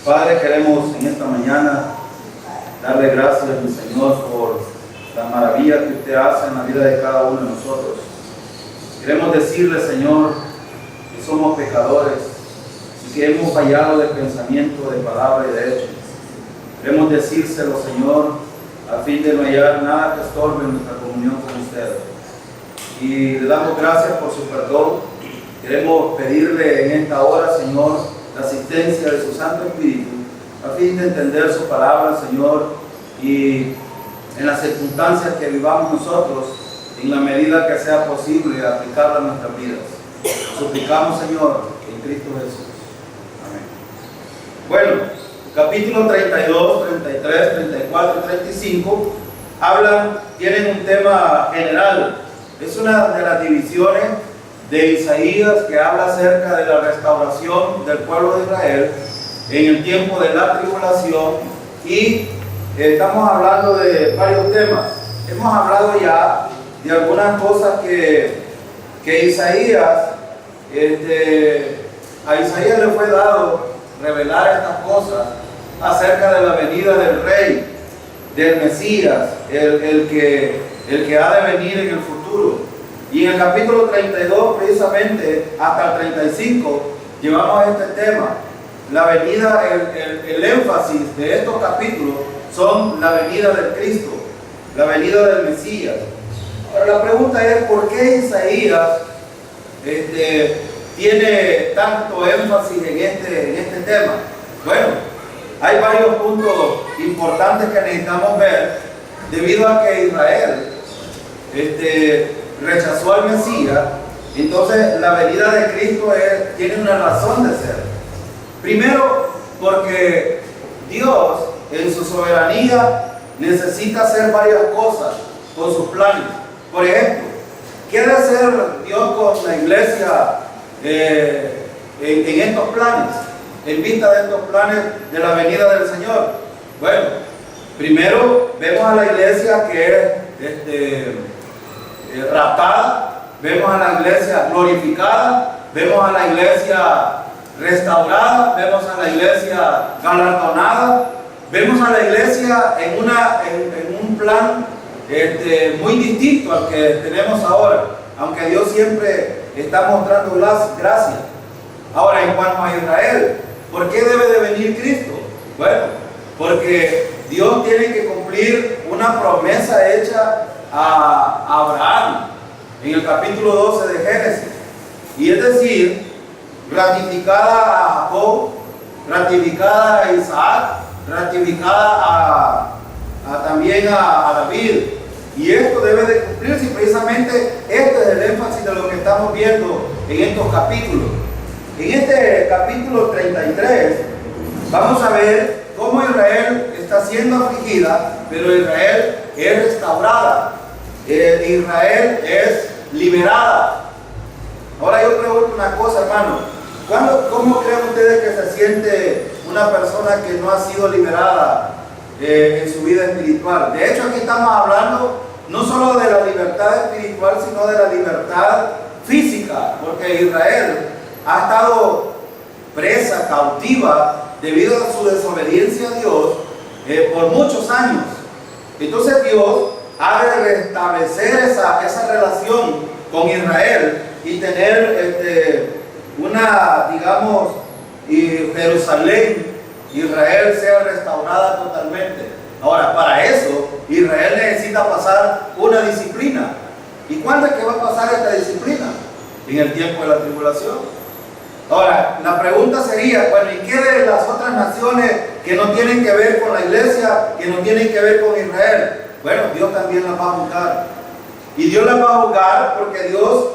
Padre, queremos en esta mañana darle gracias, mi Señor, por la maravilla que usted hace en la vida de cada uno de nosotros. Queremos decirle, Señor, que somos pecadores y que hemos fallado de pensamiento, de palabra y de hecho. Queremos decírselo, Señor, a fin de no hallar nada que estorbe nuestra comunión con usted. Y le damos gracias por su perdón. Queremos pedirle en esta hora, Señor, la asistencia de su Santo Espíritu, a fin de entender su palabra, Señor, y en las circunstancias que vivamos nosotros, en la medida que sea posible, aplicarla a nuestras vidas. Suplicamos, Señor, en Cristo Jesús. Amén. Bueno, capítulo 32, 33, 34 y 35 tienen un tema general. Es una de las divisiones de Isaías que habla acerca de la restauración del pueblo de Israel en el tiempo de la tribulación, y estamos hablando de varios temas. Hemos hablado ya de algunas cosas que Isaías, a Isaías le fue dado revelar estas cosas acerca de la venida del Rey, del Mesías, el que ha de venir en el futuro. Y en el capítulo 32, precisamente hasta el 35, llevamos este tema. La venida, el énfasis de estos capítulos son la venida del Cristo, la venida del Mesías. Ahora la pregunta es, ¿por qué Isaías tiene tanto énfasis en este tema? Bueno, hay varios puntos importantes que necesitamos ver, debido a que Israel rechazó al Mesías. Entonces la venida de Cristo tiene una razón de ser. Primero, porque Dios en su soberanía necesita hacer varias cosas con sus planes. Por ejemplo, ¿qué debe hacer Dios con la iglesia en estos planes, en vista de estos planes de la venida del Señor? Bueno, primero vemos a la iglesia que es raptada, vemos a la iglesia glorificada, vemos a la iglesia restaurada, vemos a la iglesia galardonada, vemos a la iglesia en un plan muy distinto al que tenemos ahora, aunque Dios siempre está mostrando gracia. Ahora, en cuanto a Israel, ¿por qué debe de venir Cristo? Bueno, porque Dios tiene que cumplir una promesa hecha a Abraham en el capítulo 12 de Génesis, y es decir, ratificada a Jacob, ratificada a Isaac, ratificada también a David. Y esto debe de cumplirse, y precisamente este es el énfasis de lo que estamos viendo en estos capítulos. En este capítulo 33 vamos a ver cómo Israel está siendo afligida, pero Israel es restaurada, Israel es liberada. Ahora yo pregunto una cosa, hermano, ¿cómo creen ustedes que se siente una persona que no ha sido liberada en su vida espiritual? De hecho, aquí estamos hablando no solo de la libertad espiritual, sino de la libertad física, porque Israel ha estado presa, cautiva, debido a su desobediencia a Dios por muchos años. Entonces Dios ha de restablecer esa relación con Israel y tener digamos, Jerusalén, Israel sea restaurada totalmente. Ahora, para eso, Israel necesita pasar una disciplina. ¿Y cuándo es que va a pasar esta disciplina? En el tiempo de la tribulación. Ahora, la pregunta sería, bueno, ¿y qué de las otras naciones que no tienen que ver con la iglesia, que no tienen que ver con Israel? Bueno, Dios también las va a juzgar. Y Dios las va a juzgar porque Dios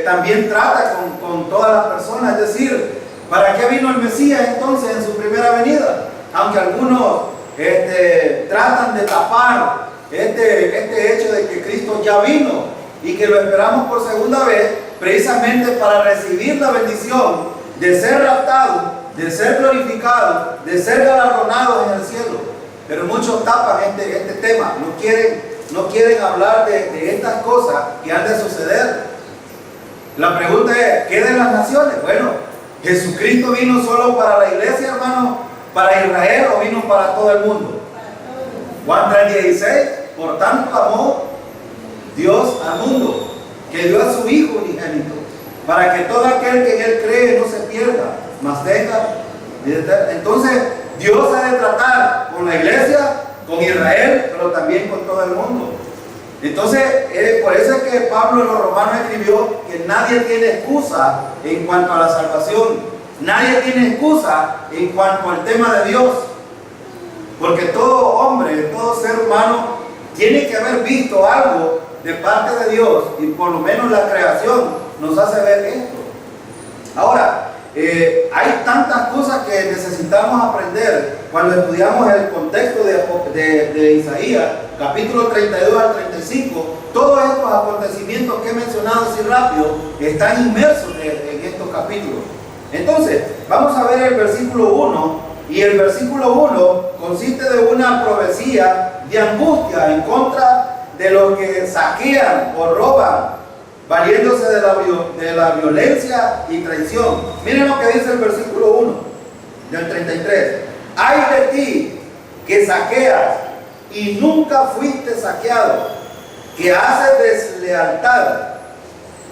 también trata con todas las personas. Es decir, ¿para qué vino el Mesías entonces en su primera venida? Aunque algunos tratan de tapar este hecho de que Cristo ya vino y que lo esperamos por segunda vez, precisamente para recibir la bendición de ser raptado, de ser glorificado, de ser galardonado en el cielo. Pero muchos tapan este tema, no quieren hablar de estas cosas que han de suceder. La pregunta es, ¿qué de las naciones? Bueno, Jesucristo vino solo para la iglesia, hermano, ¿Para Israel o vino para todo el mundo? Juan 3:16, por tanto amó Dios al mundo, que dio a su Hijo unigénito, para que todo aquel que en Él cree no se pierda, mas tenga vida eterna. Entonces, Dios ha de tratar con la iglesia, con Israel, pero también con todo el mundo. Entonces, por eso es que Pablo en los Romanos escribió que nadie tiene excusa en cuanto a la salvación. Nadie tiene excusa en cuanto al tema de Dios. Porque todo hombre, todo ser humano tiene que haber visto algo de parte de Dios, y por lo menos la creación nos hace ver esto. Ahora, hay tantas cosas que necesitamos aprender cuando estudiamos el contexto de Isaías, capítulo 32 al 35. Todos estos acontecimientos que he mencionado así rápido están inmersos en estos capítulos. Entonces, vamos a ver el versículo 1, y el versículo 1 consiste de una profecía de angustia en contra de los que saquean o roban, valiéndose de la violencia y traición. Miren lo que dice el versículo 1 del 33. Ay de ti que saqueas y nunca fuiste saqueado, que haces deslealtad,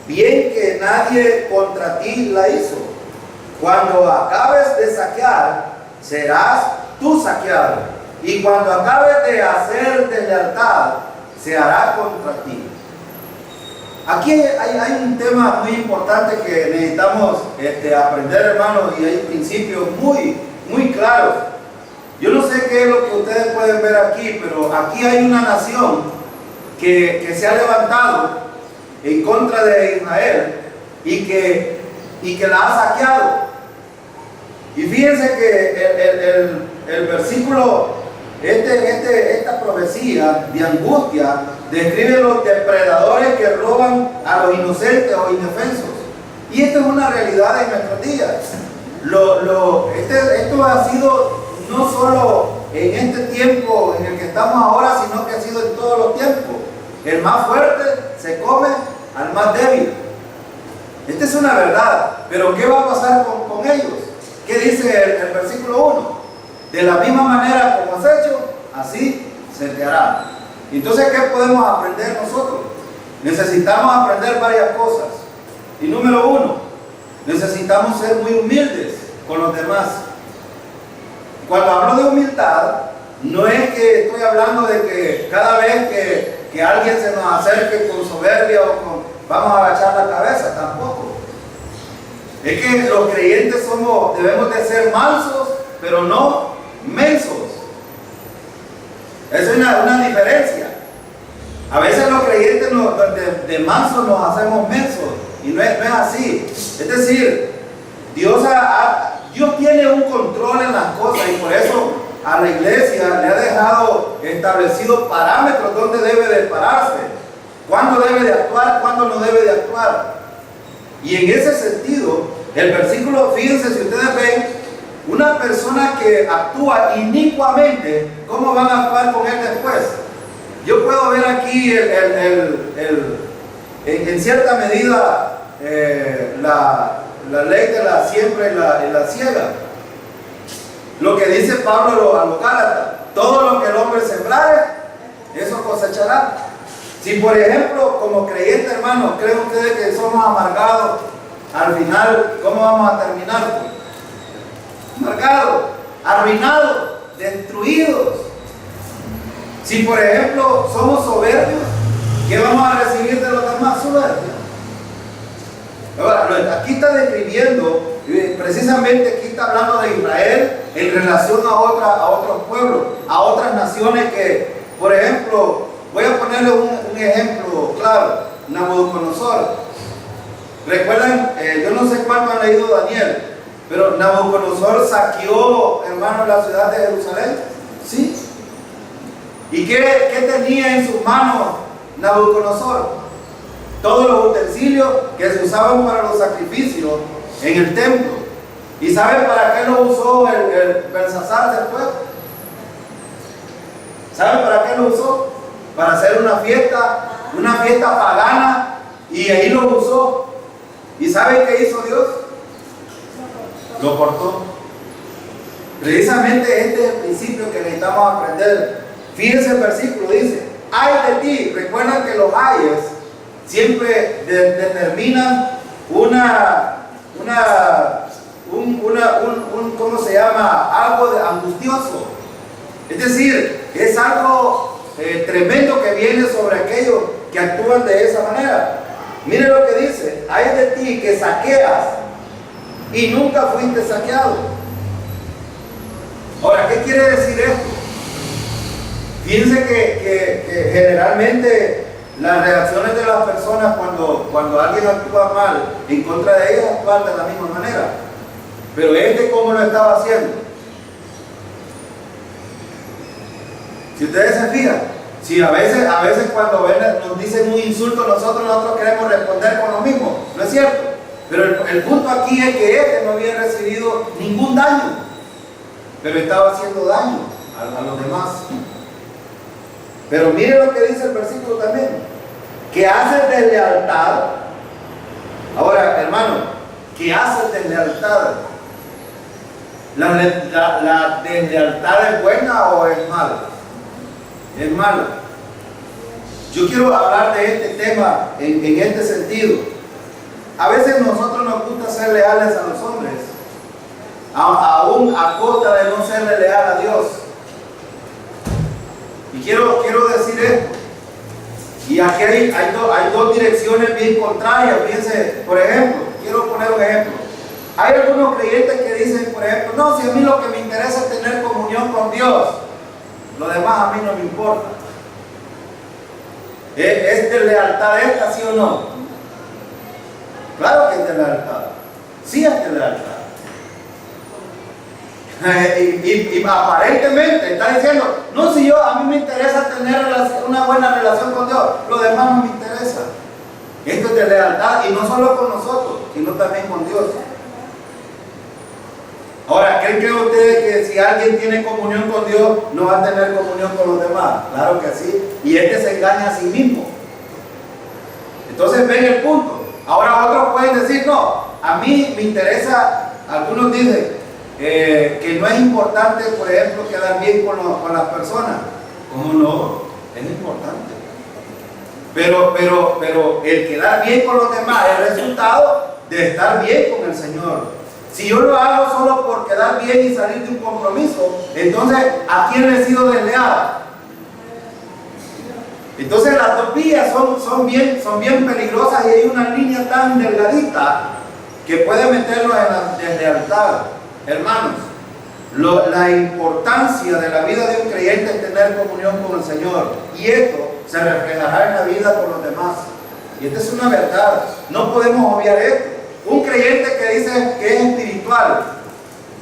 bien que nadie contra ti la hizo. Cuando acabes de saquear, serás tú saqueado, y cuando acabes de hacer deslealtad, se hará contra ti. Aquí hay un tema muy importante que necesitamos aprender, hermanos, y hay principios muy claros. Yo no sé qué es lo que ustedes pueden ver aquí, pero aquí hay una nación que se ha levantado en contra de Israel y que la ha saqueado. Y fíjense que el versículo, esta profecía de angustia, describe los depredadores que roban a los inocentes o indefensos. Y esto es una realidad en nuestros días. Esto ha sido no solo en este tiempo en el que estamos ahora, sino que ha sido en todos los tiempos. El más fuerte se come al más débil. Esta es una verdad. Pero ¿qué va a pasar con ellos? ¿Qué dice el versículo 1? De la misma manera como has hecho, así se te hará. Entonces, ¿qué podemos aprender nosotros? Necesitamos aprender varias cosas. Y número 1, necesitamos ser muy humildes con los demás. Cuando hablo de humildad, no es que estoy hablando de que cada vez que alguien se nos acerque con soberbia o vamos a agachar la cabeza, tampoco. Es que los creyentes debemos de ser mansos, pero no mensos. Esa es una diferencia. A veces los creyentes de mansos nos hacemos mensos, y no es así. Es decir, Dios tiene un control en las cosas, y por eso a la iglesia le ha dejado establecidos parámetros donde debe de pararse, cuándo debe de actuar, cuándo no debe de actuar. Y en ese sentido, el versículo, fíjense, si ustedes ven, una persona que actúa inicuamente, ¿cómo van a actuar con él después? Yo puedo ver aquí en cierta medida la ley de la siembra y la siega. Lo que dice Pablo a los Gálatas: todo lo que el hombre sembrare, eso cosechará. Si por ejemplo, como creyentes, hermanos, ¿creen ustedes que somos amargados? Al final, ¿cómo vamos a terminar? Amargados, arruinados, destruidos. Si por ejemplo somos soberbios, ¿qué vamos a recibir de los demás? Soberbia. Ahora, aquí está describiendo, precisamente aquí está hablando de Israel en relación a otros pueblos, a otras naciones que, por ejemplo, voy a ponerle un ejemplo claro: Nabucodonosor. Recuerdan, yo no sé cuánto han leído Daniel, pero Nabucodonosor saqueó, hermano, la ciudad de Jerusalén. ¿Sí? ¿Y qué tenía en sus manos Nabucodonosor? Todos los utensilios que se usaban para los sacrificios en el templo. ¿Y saben para qué lo usó el Belsasar después? ¿Saben para qué lo usó? Para hacer una fiesta pagana, y ahí lo usó. ¿Y saben qué hizo Dios? Lo cortó. Precisamente este es el principio que necesitamos aprender. Fíjense el versículo, dice, ay de ti. Recuerdan que los ayes siempre determinan ¿cómo se llama? Algo de angustioso. Es decir, es algo tremendo que viene sobre aquellos que actúan de esa manera. Mire lo que dice, ay de ti que saqueas y nunca fuiste saqueado. Ahora, ¿qué quiere decir esto? Fíjense que generalmente las reacciones de las personas cuando alguien actúa mal en contra de ellas actúan de la misma manera. Pero ¿cómo lo estaba haciendo? Si ustedes se fijan, si a veces cuando nos dicen un insulto, nosotros queremos responder con lo mismo, ¿no es cierto? Pero el punto aquí es que no había recibido ningún daño, pero estaba haciendo daño a los demás. Pero mire lo que dice el versículo también, que hace deslealtad. Ahora, hermano, ¿qué hace deslealtad? ¿La deslealtad es buena o es mala? Es mala. Yo quiero hablar de este tema en este sentido. A veces nosotros nos gusta ser leales a los hombres, aún a costa de no serle leal a Dios. Y quiero decir esto. Y aquí hay dos direcciones bien contrarias. Fíjense, por ejemplo, quiero poner un ejemplo. Hay algunos creyentes que dicen, por ejemplo, no, si a mí lo que me interesa es tener comunión con Dios, lo demás a mí no me importa. ¿Es de lealtad esta, sí o no? Claro que es de lealtad. Sí es de lealtad. Y aparentemente está diciendo, no, si a mí me interesa tener una buena relación con Dios, lo demás no me interesa. Esto es de lealtad, y no solo con nosotros, sino también con Dios. Ahora, ¿creen ustedes que si alguien tiene comunión con Dios, no va a tener comunión con los demás? Claro que sí. Y se engaña a sí mismo. Entonces ven el punto. Ahora otros pueden decir, no, a mí me interesa, algunos dicen que no es importante, por ejemplo, quedar bien con las personas. ¿Cómo no? Es importante. Pero el quedar bien con los demás es el resultado de estar bien con el Señor. Si yo lo hago solo por quedar bien y salir de un compromiso, entonces ¿a quién le he sido desleal? Entonces las dos vías son bien peligrosas, y hay una línea tan delgadita que puede meternos en la deslealtad. Hermanos, la importancia de la vida de un creyente es tener comunión con el Señor, y esto se reflejará en la vida por los demás. Y esta es una verdad, no podemos obviar esto. Un creyente que dice que es espiritual,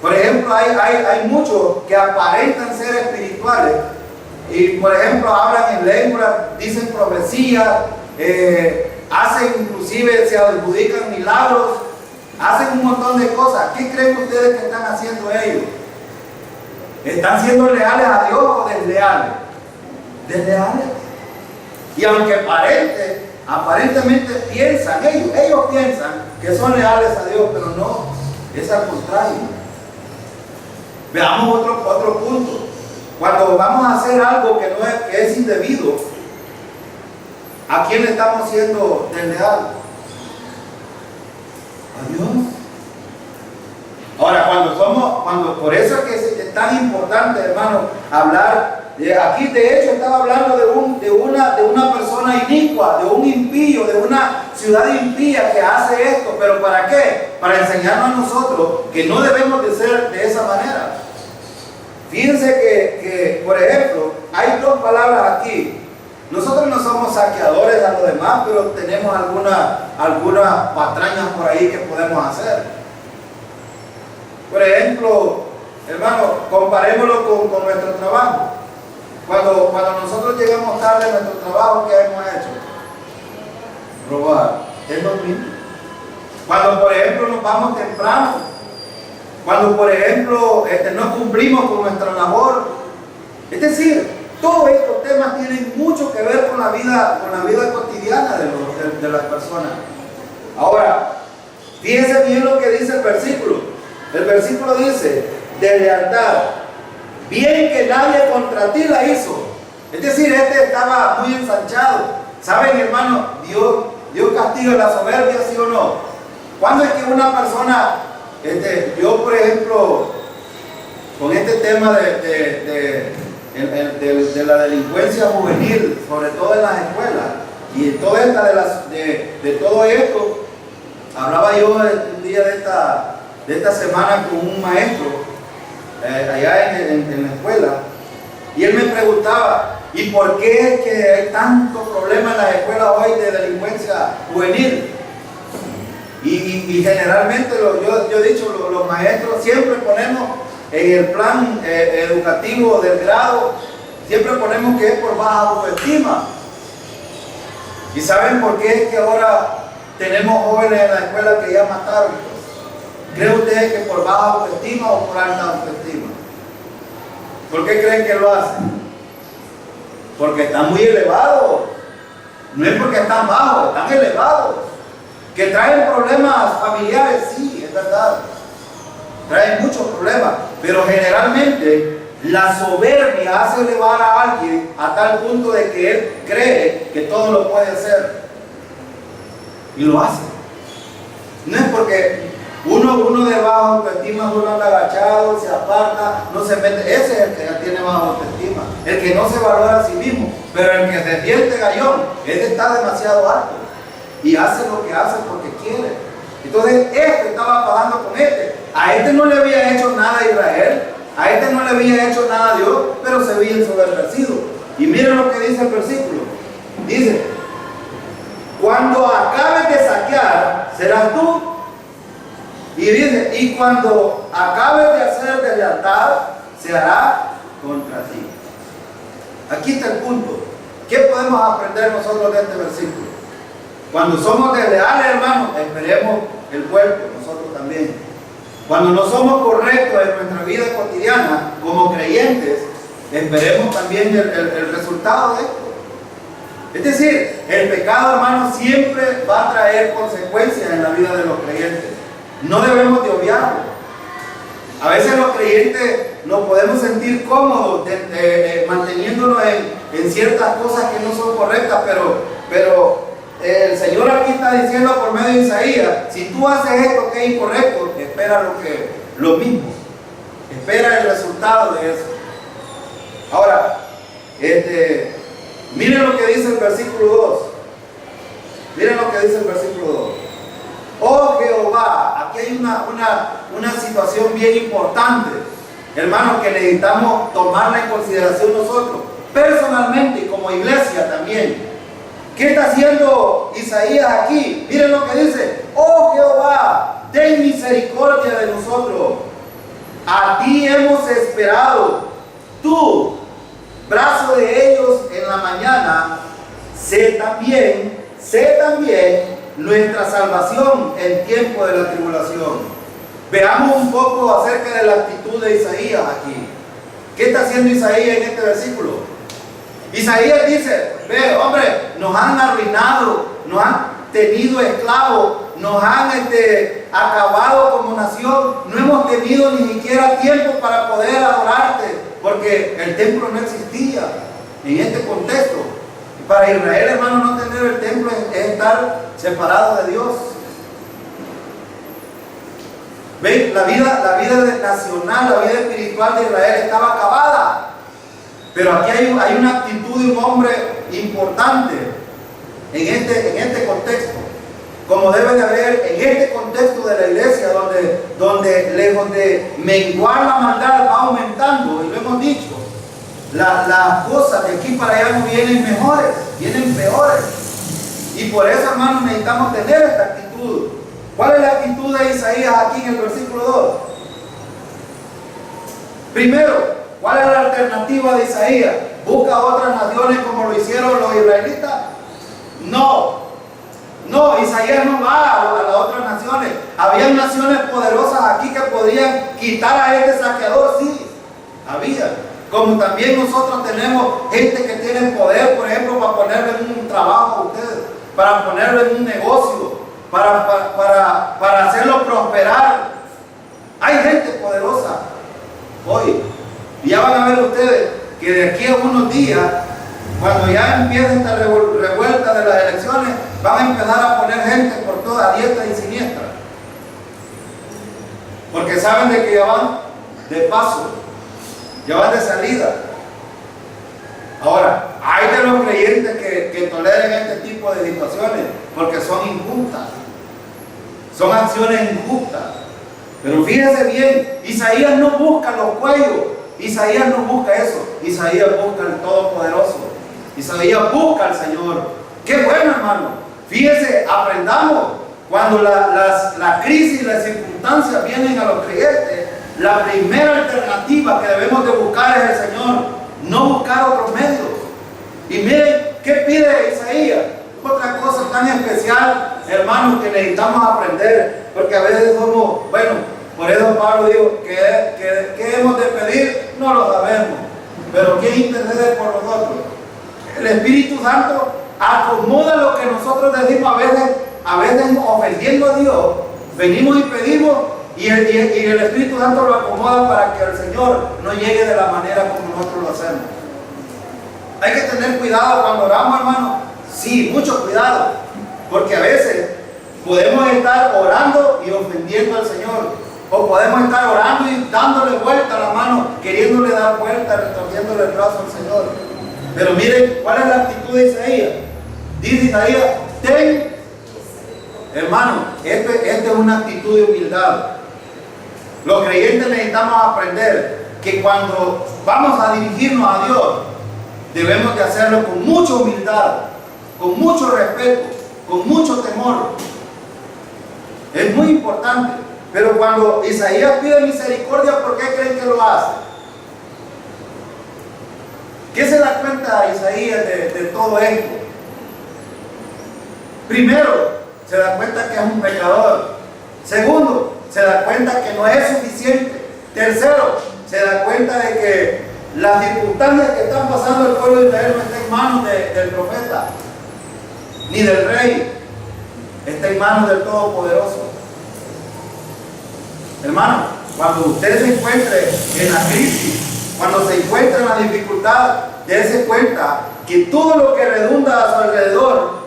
por ejemplo, hay muchos que aparentan ser espirituales y, por ejemplo, hablan en lengua, dicen profecías, hacen, inclusive se adjudican milagros, hacen un montón de cosas. ¿Qué creen ustedes que están haciendo ellos? ¿Están siendo leales a Dios o desleales? Desleales. Y aunque aparentemente piensan, ellos piensan que son leales a Dios, pero no, es al contrario. Veamos otro punto. Cuando vamos a hacer algo que es indebido, ¿a quién le estamos siendo desleal? A Dios. Ahora, por eso es que es tan importante, hermano, hablar. Aquí de hecho estaba hablando de una persona inicua, de un impío, de una ciudad impía que hace esto. ¿Pero para qué? Para enseñarnos a nosotros que no debemos de ser de esa manera. Fíjense que por ejemplo, hay dos palabras aquí. Nosotros no somos saqueadores a los demás, pero tenemos algunas patrañas por ahí que podemos hacer. Por ejemplo, hermano, comparémoslo con nuestro trabajo. Cuando nosotros llegamos tarde a nuestro trabajo, ¿qué hemos hecho? Robar. Es lo mismo. Cuando, por ejemplo, nos vamos temprano, cuando, por ejemplo, no cumplimos con nuestra labor. Es decir, todos estos temas tienen mucho que ver con la vida cotidiana de las personas. Ahora, fíjense bien lo que dice el versículo. El versículo dice, de lealtad. Bien que nadie contra ti la hizo. Es decir, este estaba muy ensanchado. ¿Saben, hermano? Dios castiga la soberbia, ¿sí o no? ¿Cuándo es que una persona, yo por ejemplo, con este tema de la delincuencia juvenil, sobre todo en las escuelas, y en toda de todo esto, hablaba yo un día de esta semana con un maestro allá en la escuela, y él me preguntaba, ¿y por qué es que hay tantos problemas en las escuelas hoy de delincuencia juvenil? Y generalmente, yo he dicho, los maestros siempre ponemos en el plan educativo del grado, siempre ponemos que es por baja autoestima. ¿Y saben por qué es que ahora tenemos jóvenes en la escuela que ya mataron? ¿Creen ustedes que por baja autoestima o por alta autoestima? ¿Por qué creen que lo hacen? Porque están muy elevados. No es porque están bajos, están elevados. Que traen problemas familiares, sí, es verdad. Traen muchos problemas. Pero generalmente la soberbia hace elevar a alguien a tal punto de que él cree que todo lo puede hacer. Y lo hace. No es porque uno de baja autoestima, uno anda agachado, se aparta, no se mete. Ese es el que ya tiene baja autoestima. El que no se valora a sí mismo. Pero el que se siente gallón, ese está demasiado alto. Y hace lo que hace porque quiere. Entonces, este estaba pagando con este. A este no le había hecho nada a Israel. A este no le había hecho nada a Dios, pero se veía ensoberbecido. Y miren lo que dice el versículo. Dice, cuando acabes de saquear, serás tú. Y dice, y cuando acabes de hacer deslealtad, se hará contra ti. Aquí está el punto. ¿Qué podemos aprender nosotros de este versículo? Cuando somos desleales, hermanos, esperemos el cuerpo, nosotros también. Cuando no somos correctos en nuestra vida cotidiana, como creyentes, esperemos también el resultado de esto. Es decir, el pecado, hermanos, siempre va a traer consecuencias en la vida de los creyentes. No debemos de obviarlo. A veces los creyentes nos podemos sentir cómodos manteniéndonos en ciertas cosas que no son correctas, pero el Señor aquí está diciendo por medio de Isaías, si tú haces esto que es incorrecto, espera lo mismo. Espera el resultado de eso. Ahora, miren lo que dice el versículo 2. Miren lo que dice el versículo 2. Oh Jehová, aquí hay una situación bien importante, hermanos, que necesitamos tomarla en consideración nosotros, personalmente y como iglesia también. ¿Qué está haciendo Isaías aquí? Miren lo que dice. Oh Jehová, ten misericordia de nosotros. A ti hemos esperado. Tú, brazo de ellos en la mañana, sé también nuestra salvación en tiempo de la tribulación. Veamos un poco acerca de la actitud de Isaías aquí. ¿Qué está haciendo Isaías en este versículo? Isaías dice, ve, hombre, nos han arruinado, nos han tenido esclavos, nos han acabado como nación, no hemos tenido ni siquiera tiempo para poder adorarte, porque el templo no existía en este contexto. Para Israel, hermano, no tener el templo es estar separado de Dios. ¿Ven? La vida nacional, la vida espiritual de Israel estaba acabada. Pero aquí hay una actitud de un hombre importante en este contexto, como debe de haber en este contexto de la iglesia, donde lejos de menguar la maldad va aumentando, y lo hemos dicho, las cosas de aquí para allá no vienen mejores, vienen peores. Y por eso, hermanos, necesitamos tener esta actitud. ¿Cuál es la actitud de Isaías aquí en el versículo 2? Primero, ¿cuál es la alternativa de Isaías? ¿Busca otras naciones como lo hicieron los israelitas? No, Isaías no va a las otras naciones. Había naciones poderosas aquí que podían quitar a este saqueador, sí, había. Como también nosotros tenemos gente que tiene poder, por ejemplo, para ponerle en un trabajo a ustedes, para ponerle en un negocio, para hacerlo prosperar. Hay gente poderosa. hoy. Y ya van a ver ustedes que de aquí a unos días, cuando ya empiece esta revuelta de las elecciones, van a empezar a poner gente por toda diestra y siniestra. Porque saben de que ya van de paso, ya van de salida. Ahora, hay de los creyentes que toleren este tipo de situaciones porque son injustas, son acciones injustas. Pero fíjese bien, Isaías no busca los cuellos, Isaías no busca eso, Isaías busca al Todopoderoso, Isaías busca al Señor. ¡Qué bueno, hermano! Fíjese, aprendamos, cuando la crisis y las circunstancias vienen a los creyentes, la primera alternativa que debemos de buscar es el Señor, no buscar otros medios. Y miren, ¿qué pide Isaías? Otra cosa tan especial, hermanos, que necesitamos aprender, porque a veces somos, bueno, por eso Pablo dijo, ¿qué hemos de pedir? No lo sabemos, pero ¿quién intercede por nosotros? El Espíritu Santo acomoda lo que nosotros decimos a veces ofendiendo a Dios, venimos y pedimos, y el Espíritu Santo lo acomoda para que el Señor no llegue de la manera como nosotros lo hacemos. Hay que tener cuidado cuando oramos, hermano. Sí, mucho cuidado, porque a veces podemos estar orando y ofendiendo al Señor, o podemos estar orando y dándole vuelta a la mano, queriéndole dar vuelta, retorciéndole el brazo al Señor. Pero miren, ¿cuál es la actitud de Isaías? Dice Isaías, ten, hermano, esta es una actitud de humildad. Los creyentes necesitamos aprender que cuando vamos a dirigirnos a Dios, debemos de hacerlo con mucha humildad, con mucho respeto, con mucho temor. Es muy importante. Pero cuando Isaías pide misericordia, ¿por qué creen que lo hace? ¿Qué se da cuenta Isaías de todo esto? Primero, se da cuenta que es un pecador. Segundo, se da cuenta que no es suficiente. Tercero, se da cuenta de que las circunstancias que están pasando el pueblo de Israel no está en manos del profeta, ni del rey, está en manos del Todopoderoso. Hermano, cuando usted se encuentre en la crisis, cuando se encuentre en la dificultad, dése cuenta que todo lo que redunda a su alrededor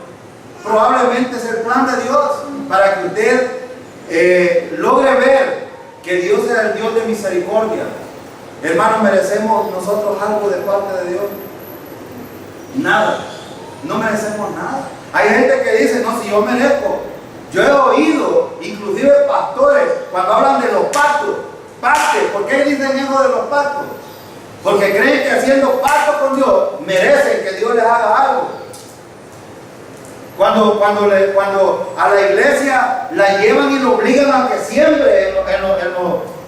probablemente es el plan de Dios para que usted logre ver que Dios es el Dios de misericordia. Hermanos, ¿merecemos nosotros algo de parte de Dios? Nada. No merecemos nada. Hay gente que dice, no, si yo merezco. Yo he oído, inclusive pastores, cuando hablan de los pactos, ¿por qué dicen eso de los pactos? Porque creen que haciendo pacto con Dios, merecen que Dios les haga algo. Cuando a la iglesia la llevan y la obligan a que siembre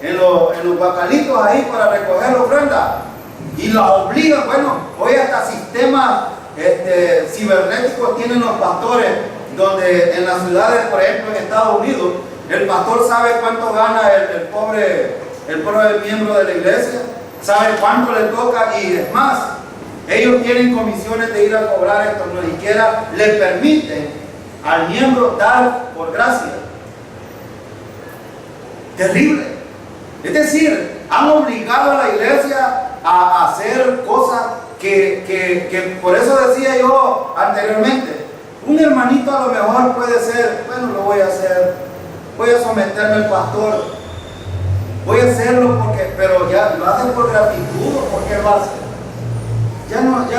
en los guacalitos ahí para recoger la ofrenda, y la obligan, bueno, hoy hasta sistemas cibernéticos tienen los pastores, donde en las ciudades, por ejemplo en Estados Unidos, el pastor sabe cuánto gana el pobre miembro de la iglesia, sabe cuánto le toca, y es más, ellos tienen comisiones de ir a cobrar esto, no siquiera le permiten al miembro dar por gracia. Terrible. Es decir, han obligado a la iglesia a hacer cosas que por eso decía yo anteriormente, un hermanito a lo mejor puede ser, bueno, lo voy a hacer, voy a someterme al pastor, voy a hacerlo pero ya lo hacen por gratitud, ¿o por qué lo hacen? Ya no es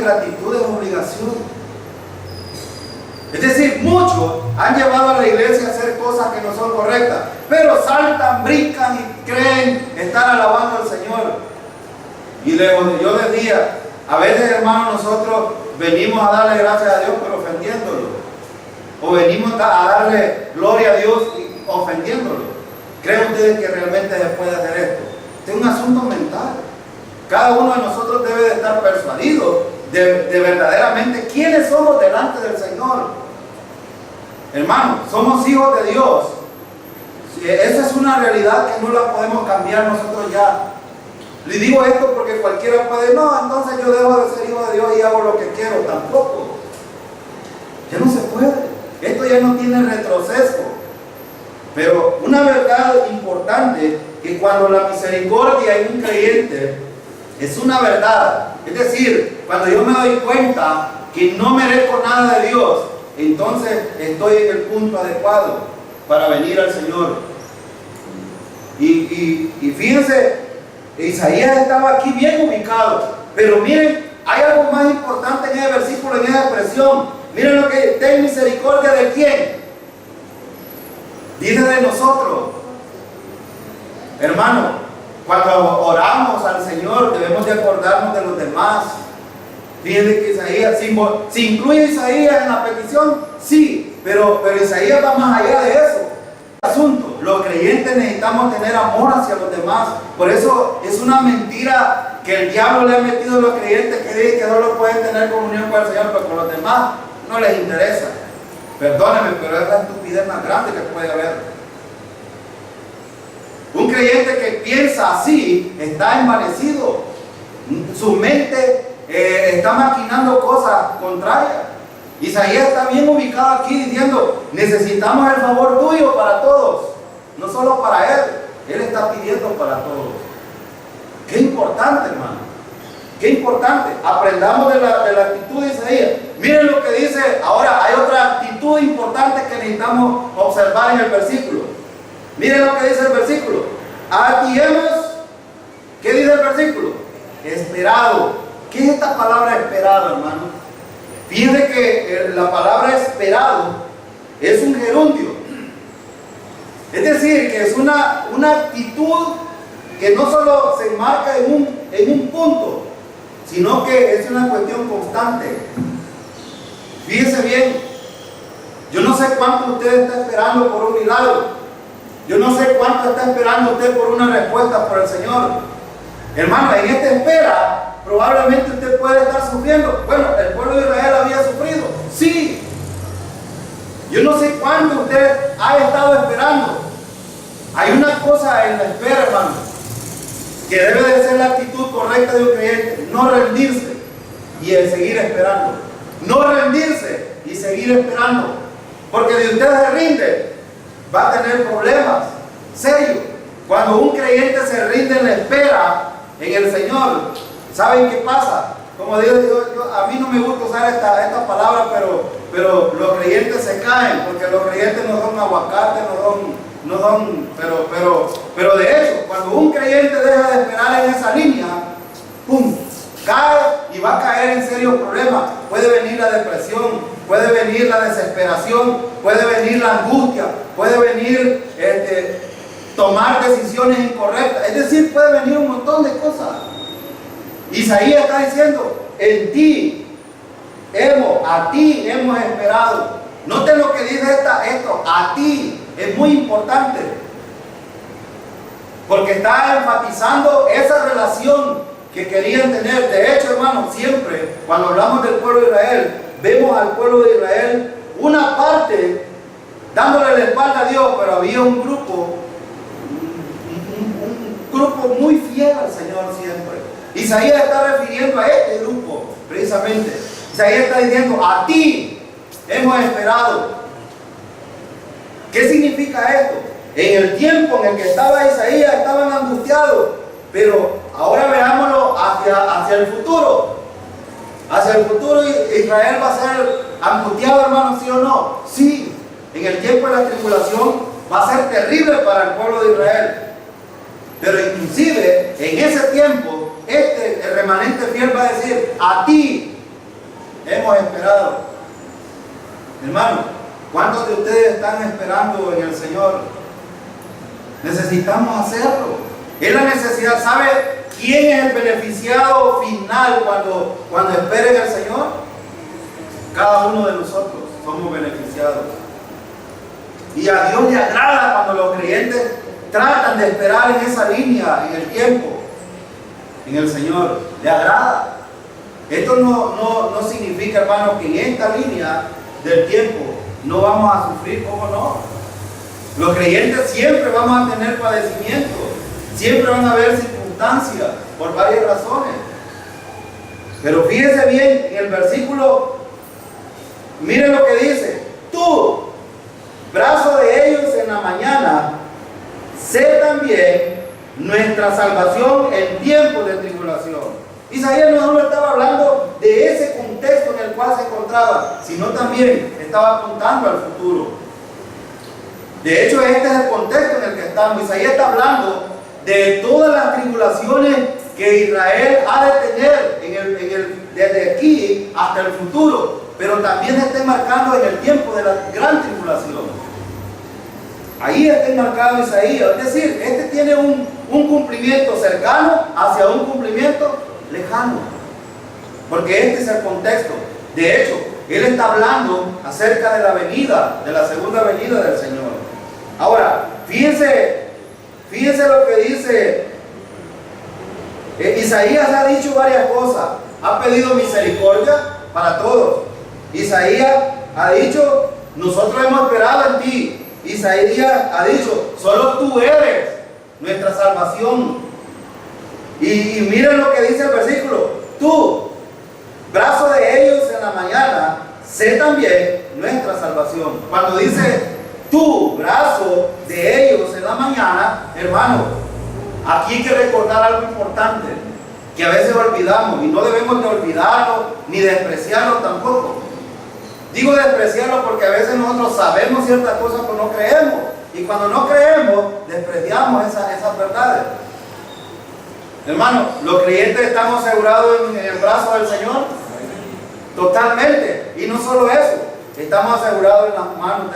gratitud, es obligación. Es decir, muchos han llevado a la iglesia a hacer cosas que no son correctas, pero saltan, brincan y creen estar alabando al Señor. Y yo decía, a veces, hermanos, nosotros venimos a darle gracias a Dios, pero ofendiéndolo. O venimos a darle gloria a Dios ofendiéndolo. ¿Creen ustedes que realmente se puede hacer esto? Este es un asunto mental. Cada uno de nosotros debe de estar persuadido de verdaderamente quiénes somos delante del Señor. Hermanos, somos hijos de Dios. Esa es una realidad que no la podemos cambiar nosotros ya. Le digo esto porque cualquiera puede, no, entonces yo dejo de ser hijo de Dios y hago lo que quiero. Tampoco. Ya no se puede. Esto ya no tiene retroceso. Pero una verdad importante que cuando la misericordia en un creyente es una verdad, es decir, cuando yo me doy cuenta que no merezco nada de Dios, entonces estoy en el punto adecuado para venir al Señor. Y fíjense, Isaías estaba aquí bien ubicado, pero miren, hay algo más importante en ese versículo, en esa expresión. Miren lo que, ten misericordia de quién. Dice de nosotros. Hermano, cuando oramos al Señor debemos de acordarnos de los demás. Fíjense que Isaías, ¿se incluye Isaías en la petición? Sí, pero Isaías va más allá de eso. Asunto, los creyentes necesitamos tener amor hacia los demás. Por eso es una mentira que el diablo le ha metido a los creyentes, que dicen que solo pueden tener comunión con el Señor, pero con los demás no les interesa. Perdónenme, pero es la estupidez más grande que puede haber. Un creyente que piensa así está envanecido. Su mente está maquinando cosas contrarias. Isaías está bien ubicado aquí diciendo, necesitamos el favor tuyo para todos, no solo para él. Él está pidiendo para todos. Qué importante, hermano. Qué importante. Aprendamos de la actitud de Isaías. Miren lo que dice. Ahora hay otra actitud importante que necesitamos observar en el versículo. Miren lo que dice el versículo. A ti hemos, ¿qué dice el versículo? Esperado. ¿Qué es esta palabra esperado, hermano? Fíjense que la palabra esperado es un gerundio. Es decir, que es una actitud que no solo se enmarca en un punto, sino que es una cuestión constante. Fíjense bien, yo no sé cuánto usted está esperando por un milagro. Yo no sé cuánto está esperando usted por una respuesta por el Señor. Hermano, en esta espera probablemente usted puede estar sufriendo. Bueno, el pueblo de Israel había sufrido. Sí. Yo no sé cuánto usted ha estado esperando. Hay una cosa en la espera, hermano, que debe de ser la actitud correcta de un creyente. No rendirse y el seguir esperando. No rendirse y seguir esperando. Porque si usted se rinde, va a tener problemas serios. Cuando un creyente se rinde en la espera en el Señor, ¿saben qué pasa? Como digo, a mí no me gusta usar esta palabra, pero los creyentes se caen, porque los creyentes no son aguacates, pero de hecho, cuando un creyente deja de esperar en esa línea, ¡pum!, cae y va a caer en serios problemas. Puede venir la depresión, puede venir la desesperación, puede venir la angustia, puede venir tomar decisiones incorrectas, es decir, puede venir un montón de cosas. Isaías está diciendo, a ti hemos esperado. Noten lo que dice esto, a ti, es muy importante, porque está enfatizando esa relación que querían tener. De hecho, hermanos, siempre cuando hablamos del pueblo de Israel, vemos al pueblo de Israel una parte dándole la espalda a Dios, pero había un grupo muy fiel al Señor siempre. Isaías está refiriendo a este grupo, precisamente. Isaías está diciendo, a ti hemos esperado. ¿Qué significa esto? En el tiempo en el que estaba Isaías, estaban angustiados, pero ahora veámoslo hacia el futuro. Hacia el futuro Israel va a ser angustiado, hermano, ¿sí o no? Sí, en el tiempo de la tribulación va a ser terrible para el pueblo de Israel. Pero inclusive en ese tiempo, el remanente fiel va a decir, a ti hemos esperado. Hermano, ¿cuántos de ustedes están esperando en el Señor? Necesitamos hacerlo. Es la necesidad. ¿Sabe quién es el beneficiado final cuando esperen al Señor? Cada uno de nosotros somos beneficiados. Y a Dios le agrada cuando los creyentes tratan de esperar en esa línea, en el tiempo, en el Señor. Le agrada. Esto no significa, hermano, que en esta línea del tiempo no vamos a sufrir, ¿cómo no? Los creyentes siempre vamos a tener padecimientos, siempre van a haber circunstancias por varias razones. Pero fíjese bien en el versículo, miren lo que dice: tú, brazo de ellos en la mañana, sé también nuestra salvación en tiempos de tribulación. Isaías no solo estaba hablando de ese contexto en el cual se encontraba, sino también estaba apuntando al futuro. De hecho, este es el contexto en el que estamos. Isaías está hablando de todas las tribulaciones que Israel ha de tener desde aquí hasta el futuro, pero también está enmarcado en el tiempo de la gran tribulación. Ahí está enmarcado Isaías, es decir, este tiene un cumplimiento cercano hacia un cumplimiento lejano, porque este es el contexto. De hecho, él está hablando acerca de la venida, de la segunda venida del Señor. Ahora, fíjense lo que dice Isaías. Ha dicho varias cosas, ha pedido misericordia para todos. Isaías ha dicho, nosotros hemos esperado en ti. Isaías ha dicho, solo tú eres nuestra salvación. Y miren lo que dice el versículo: tú, brazo de ellos en la mañana, sé también nuestra salvación. Cuando dice tú, brazo de ellos en la mañana, hermano, aquí hay que recordar algo importante que a veces olvidamos, y no debemos de olvidarlo ni despreciarlo tampoco. Digo despreciarlo porque a veces nosotros sabemos ciertas cosas pero no creemos, y cuando no creemos despreciamos esas verdades. Hermano, los creyentes estamos asegurados en el brazo del Señor totalmente, y no solo eso, estamos asegurados en las manos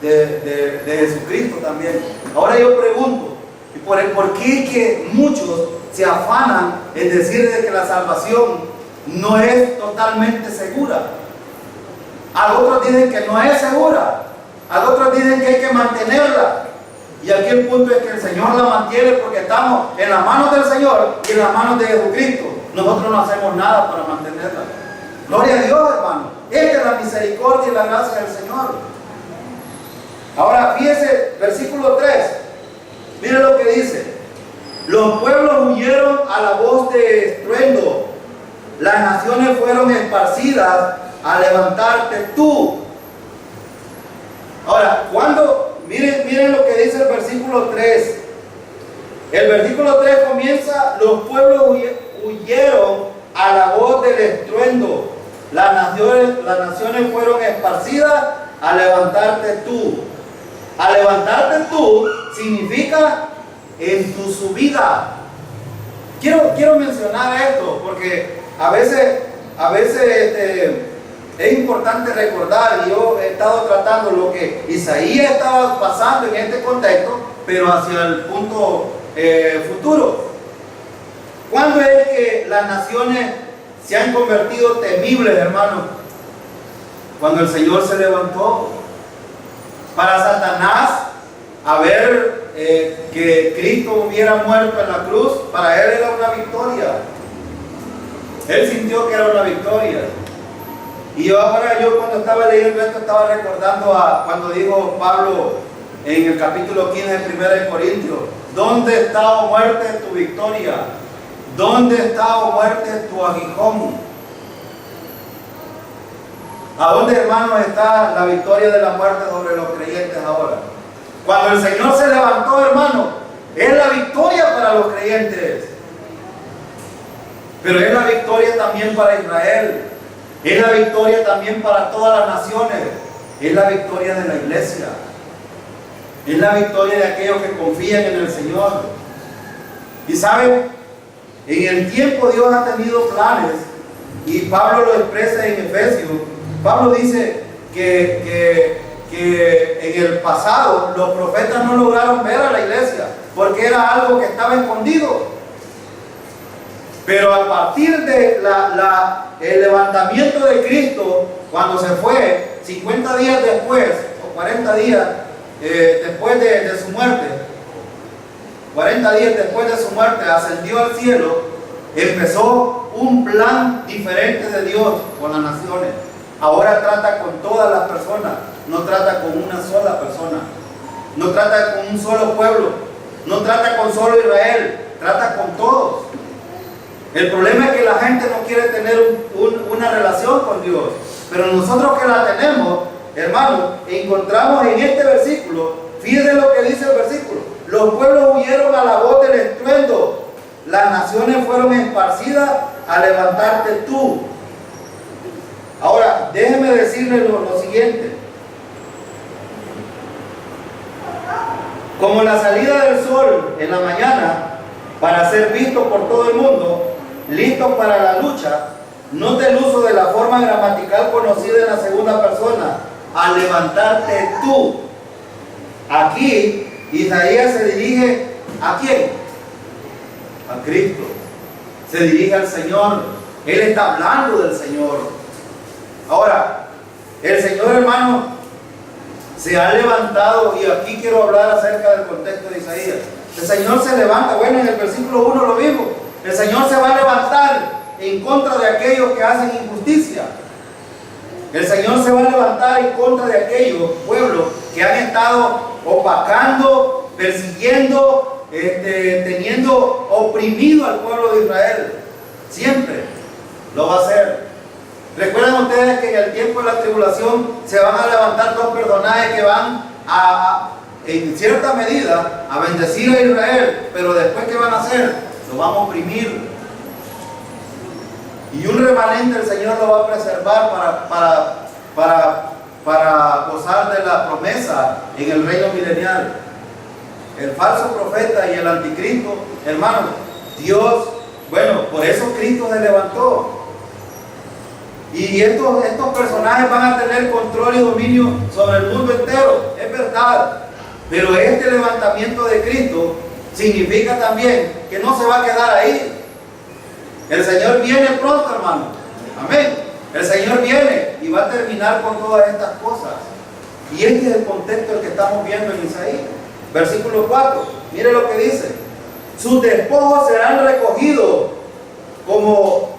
de Jesucristo también. Ahora yo pregunto, ¿por qué es que muchos se afanan en decir de que la salvación no es totalmente segura? A otros dicen que no es segura, a otros dicen que hay que mantenerla. Y aquí el punto es que el Señor la mantiene porque estamos en las manos del Señor y en las manos de Jesucristo. Nosotros no hacemos nada para mantenerla. Gloria a Dios, hermano. Esta es la misericordia y la gracia del Señor. Ahora fíjese, versículo 3. Mire lo que dice: los pueblos huyeron a la voz de estruendo, las naciones fueron esparcidas a levantarte tú. Ahora, miren lo que dice el versículo 3. El versículo 3 comienza: los pueblos huyeron a la voz del estruendo, las naciones fueron esparcidas a levantarte tú. A levantarte tú significa en tu subida. Quiero mencionar esto porque a veces es importante recordar, y yo he estado tratando lo que Isaías estaba pasando en este contexto, pero hacia el punto futuro. ¿Cuándo es que las naciones se han convertido temibles, hermanos? Cuando el Señor se levantó. Para Satanás, a ver que Cristo hubiera muerto en la cruz, para él era una victoria. Él sintió que era una victoria. Y ahora yo cuando estaba leyendo esto estaba recordando a cuando dijo Pablo en el capítulo 15 de 1 Corintios: ¿dónde está, oh muerte, tu victoria? ¿Dónde está, oh muerte, tu aguijón? ¿A dónde, hermanos, está la victoria de la muerte sobre los creyentes ahora? Cuando el Señor se levantó, hermano, es la victoria para los creyentes, pero es la victoria también para Israel. Es la victoria también para todas las naciones. Es la victoria de la iglesia. Es la victoria de aquellos que confían en el Señor. Y saben, en el tiempo Dios ha tenido planes, y Pablo lo expresa en Efesios. Pablo dice que en el pasado los profetas no lograron ver a la iglesia porque era algo que estaba escondido. Pero a partir de el levantamiento de Cristo, cuando se fue 50 días después, o 40 días después de su muerte, 40 días después de su muerte, ascendió al cielo, empezó un plan diferente de Dios con las naciones. Ahora trata con todas las personas, no trata con una sola persona, no trata con un solo pueblo, no trata con solo Israel, trata con todos. El problema es que la gente no quiere tener una relación con Dios, pero nosotros que la tenemos, hermanos, encontramos en este versículo, fíjense lo que dice el versículo: los pueblos huyeron a la voz del estruendo las naciones fueron esparcidas al levantarte tú. Ahora, déjeme decirle lo siguiente. Como la salida del sol en la mañana para ser visto por todo el mundo, listo para la lucha, note el uso de la forma gramatical conocida en la segunda persona, al levantarte tú. Aquí Isaías se dirige ¿a quién? A Cristo. Se dirige al Señor. Él está hablando del Señor. Ahora, el Señor, hermano, se ha levantado, y aquí quiero hablar acerca del contexto de Isaías. El Señor se levanta, bueno, en el versículo 1 lo vimos. El Señor se va a levantar en contra de aquellos que hacen injusticia. El Señor se va a levantar en contra de aquellos pueblos que han estado opacando, persiguiendo, teniendo oprimido al pueblo de Israel. Siempre lo va a hacer. ¿Recuerdan ustedes que en el tiempo de la tribulación se van a levantar dos personajes que van en cierta medida, a bendecir a Israel, pero después ¿qué van a hacer? Lo van a oprimir. Y un remanente el Señor lo va a preservar para gozar de la promesa en el reino milenial. El falso profeta y el anticristo, hermano, Dios, bueno, por eso Cristo se levantó. Y estos personajes van a tener control y dominio sobre el mundo entero, es verdad. Pero este levantamiento de Cristo significa también que no se va a quedar ahí. El Señor viene pronto, hermano. Amén. El Señor viene y va a terminar con todas estas cosas. Y este es el contexto el que estamos viendo en Isaías. Versículo 4. Mire lo que dice. Sus despojos serán recogidos como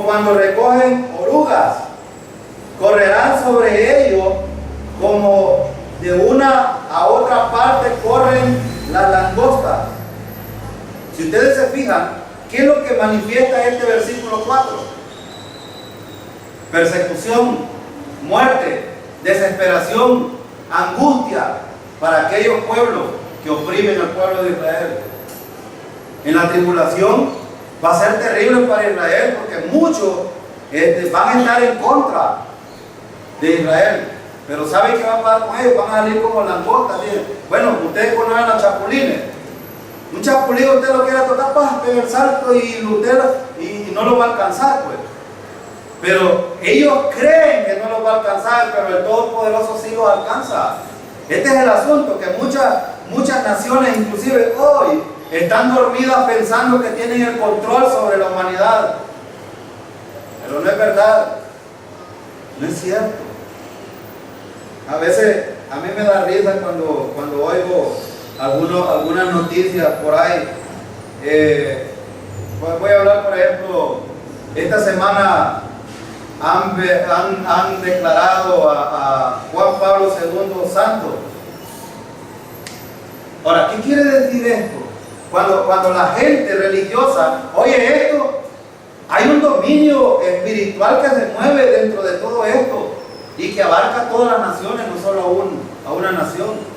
cuando recogen orugas. Correrán sobre ellos como de una a otra parte corren las langostas. Si ustedes se fijan, ¿qué es lo que manifiesta este versículo 4? Persecución, muerte, desesperación, angustia para aquellos pueblos que oprimen al pueblo de Israel. En la tribulación va a ser terrible para Israel porque muchos van a estar en contra de Israel. Pero ¿saben qué va a pasar con ellos? Van a salir como langostas. Bueno, ustedes conocen los chapulines. Un chapulín usted lo quiere tocar, pega el salto y no lo va a alcanzar, pues. Pero ellos creen que no lo va a alcanzar, pero el Todopoderoso sí lo alcanza. Este es el asunto, que muchas naciones, inclusive hoy, están dormidas pensando que tienen el control sobre la humanidad. Pero no es verdad. No es cierto. A veces a mí me da risa cuando oigo algunas noticias por ahí. Voy a hablar, por ejemplo, esta semana han declarado a Juan Pablo II santo. Ahora, ¿qué quiere decir esto? Cuando la gente religiosa oye esto, hay un dominio espiritual que se mueve dentro de todo esto y que abarca a todas las naciones, no solo a una nación.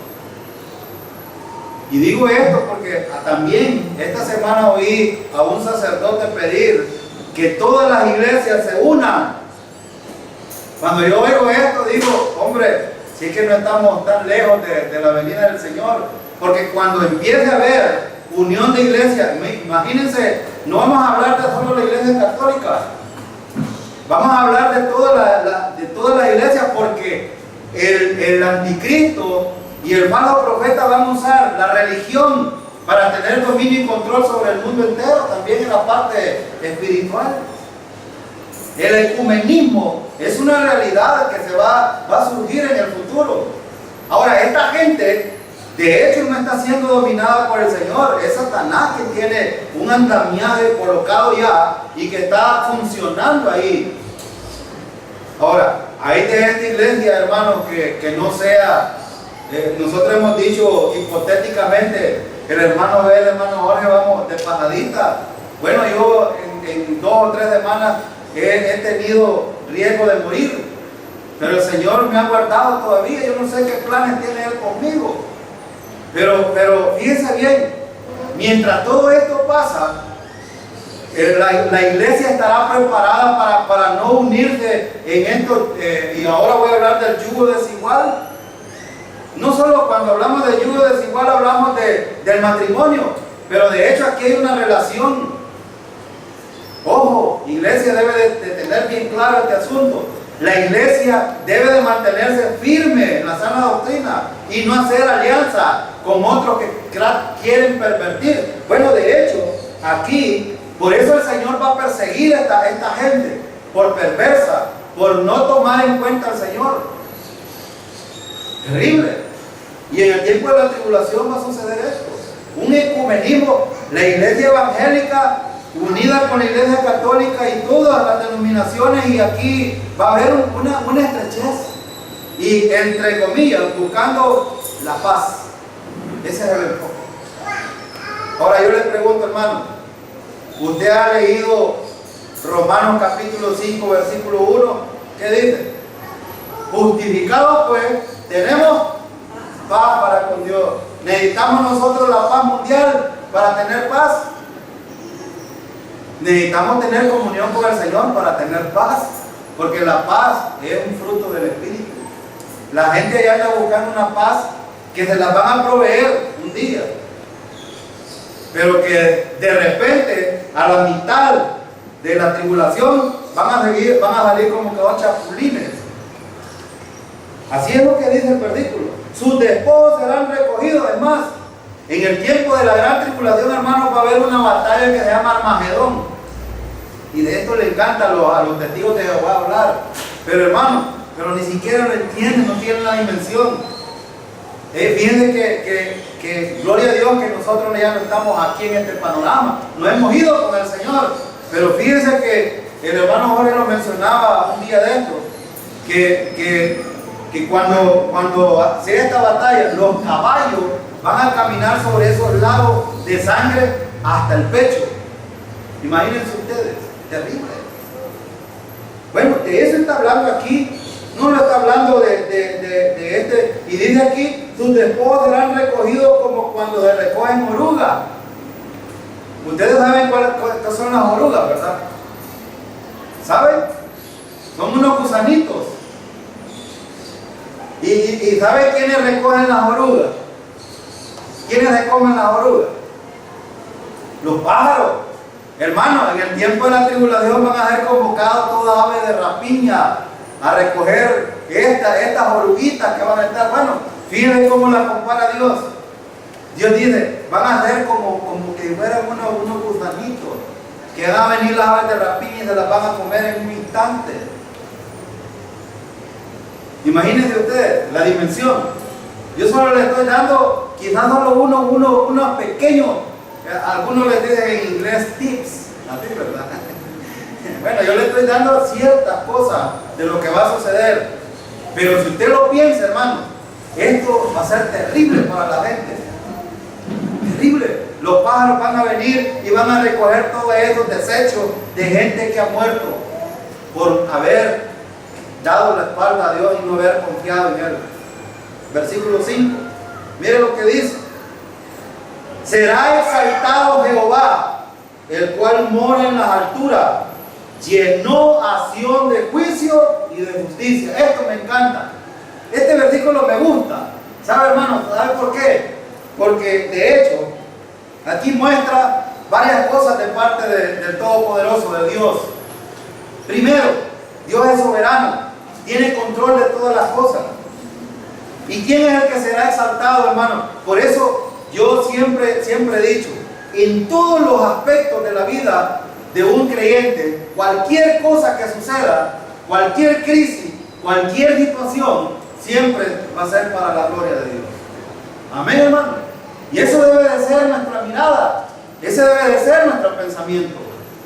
Y digo esto porque también esta semana oí a un sacerdote pedir que todas las iglesias se unan. Cuando yo oigo esto digo, hombre, si es que no estamos tan lejos de la venida del Señor, porque cuando empiece a haber unión de iglesias, imagínense, no vamos a hablar de solo la iglesia católica, vamos a hablar de todas las iglesias, porque el anticristo y el falso profeta van a usar la religión para tener dominio y control sobre el mundo entero, también en la parte espiritual. El ecumenismo es una realidad que va a surgir en el futuro. Ahora, esta gente, de hecho, no está siendo dominada por el Señor. Es Satanás que tiene un andamiaje colocado ya y que está funcionando ahí. Ahora, ahí de esta iglesia, hermanos, que no sea... nosotros hemos dicho hipotéticamente que el hermano B, el hermano Jorge, vamos de pasadita. Bueno, yo en 2 o 3 semanas he tenido riesgo de morir, pero el Señor me ha guardado todavía. Yo no sé qué planes tiene Él conmigo, pero fíjense bien, mientras todo esto pasa, la iglesia estará preparada para no unirse en esto. Y ahora voy a hablar del yugo desigual. No solo cuando hablamos de yugo desigual hablamos del matrimonio, pero de hecho aquí hay una relación. Ojo, iglesia debe de tener bien claro este asunto. La iglesia debe de mantenerse firme en la sana doctrina y no hacer alianza con otros que quieren pervertir. Bueno, de hecho, aquí, por eso el Señor va a perseguir a esta gente, por perversa, por no tomar en cuenta al Señor. Terrible. Y en el tiempo de la tribulación va a suceder esto. Un ecumenismo, la iglesia evangélica unida con la iglesia católica y todas las denominaciones, y aquí va a haber una estrechez. Y entre comillas, buscando la paz. Ese es el enfoque. Ahora yo le pregunto, hermano, ¿usted ha leído Romanos capítulo 5, versículo 1? ¿Qué dice? Justificados pues, tenemos paz para con Dios. ¿Necesitamos nosotros la paz mundial para tener paz? Necesitamos tener comunión con el Señor para tener paz, porque la paz es un fruto del Espíritu. La gente ya anda buscando una paz que se la van a proveer un día, pero que de repente a la mitad de la tribulación van a salir como que dos chapulines. Así es lo que dice el versículo. Sus despojos serán recogidos. Es más, en el tiempo de la gran tribulación, hermanos, va a haber una batalla que se llama Armagedón. Y de esto le encanta a los testigos de Jehová hablar. Pero hermano, pero ni siquiera lo entienden, no tienen la dimensión. Fíjense que gloria a Dios que nosotros ya no estamos aquí en este panorama. No hemos ido con el Señor. Pero fíjense que el hermano Jorge lo mencionaba un día de esto. Que cuando sea esta batalla, los caballos van a caminar sobre esos lagos de sangre hasta el pecho. Imagínense ustedes, terrible. Bueno, de eso está hablando aquí, no lo está hablando de este. Y dice aquí, sus despojos serán recogidos como cuando se recogen orugas. Ustedes saben cuáles son las orugas, ¿verdad? ¿Saben? Son unos gusanitos. ¿Y saben quiénes recogen las orugas? ¿Quiénes se comen las orugas? Los pájaros. Hermanos, en el tiempo de la tribulación van a ser convocados todas aves de rapiña a recoger estas oruguitas que van a estar. Bueno, fíjense cómo la compara Dios. Dios dice, van a ser como que fueran unos gusanitos, que van a venir las aves de rapiña y se las van a comer en un instante. Imagínense ustedes la dimensión. Yo solo les estoy dando quizás solo unos pequeños, algunos les dicen en inglés tips, así, ¿verdad? Bueno, yo les estoy dando ciertas cosas de lo que va a suceder, pero si usted lo piensa, hermano, esto va a ser terrible para la gente, terrible. Los pájaros van a venir y van a recoger todos esos desechos de gente que ha muerto por haber dado la espalda a Dios y no haber confiado en Él. Versículo 5, mire lo que dice: será exaltado Jehová, el cual mora en las alturas, llenó a Sión de juicio y de justicia. Esto me encanta, este versículo me gusta. ¿Sabe, hermano? ¿Sabe por qué? Porque de hecho aquí muestra varias cosas de parte del Todopoderoso, de Dios. Primero, Dios es soberano, tiene control de todas las cosas. ¿Y quién es el que será exaltado, hermano? Por eso yo siempre he dicho, en todos los aspectos de la vida de un creyente, cualquier cosa que suceda, cualquier crisis, cualquier situación, siempre va a ser para la gloria de Dios. Amén, hermano. Y eso debe de ser nuestra mirada, ese debe de ser nuestro pensamiento.